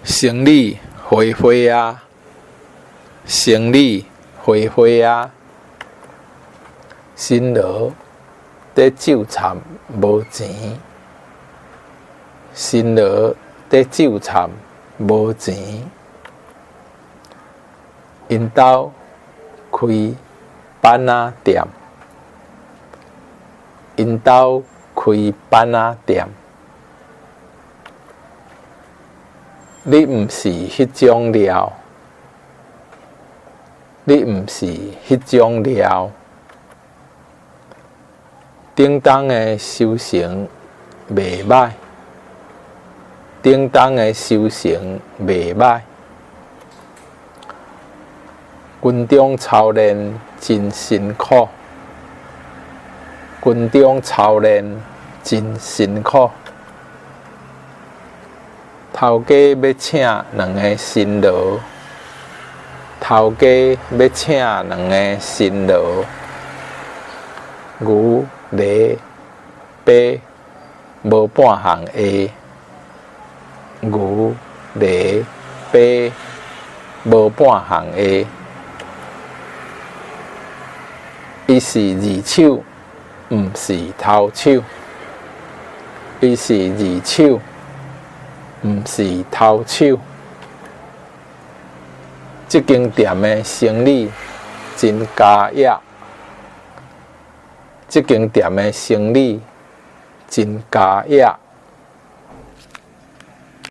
生理花花啊，生理花花啊，辛劳在纠缠无钱，辛劳在纠缠无钱，因兜开板仔店，因兜开板仔店。你毋是迄种料，你毋是迄种料。叮当的修行袂歹，叮当的修行袂歹。军中操练真辛苦，军中操练真辛苦。头家要请2个辛劳，头家要请2个辛劳。牛、犁、马无半项会，牛、犁、马无半项会。伊是二手，毋是头手。伊是二手。毋是头手，这间店的生意真加业，这间店的生意真加业。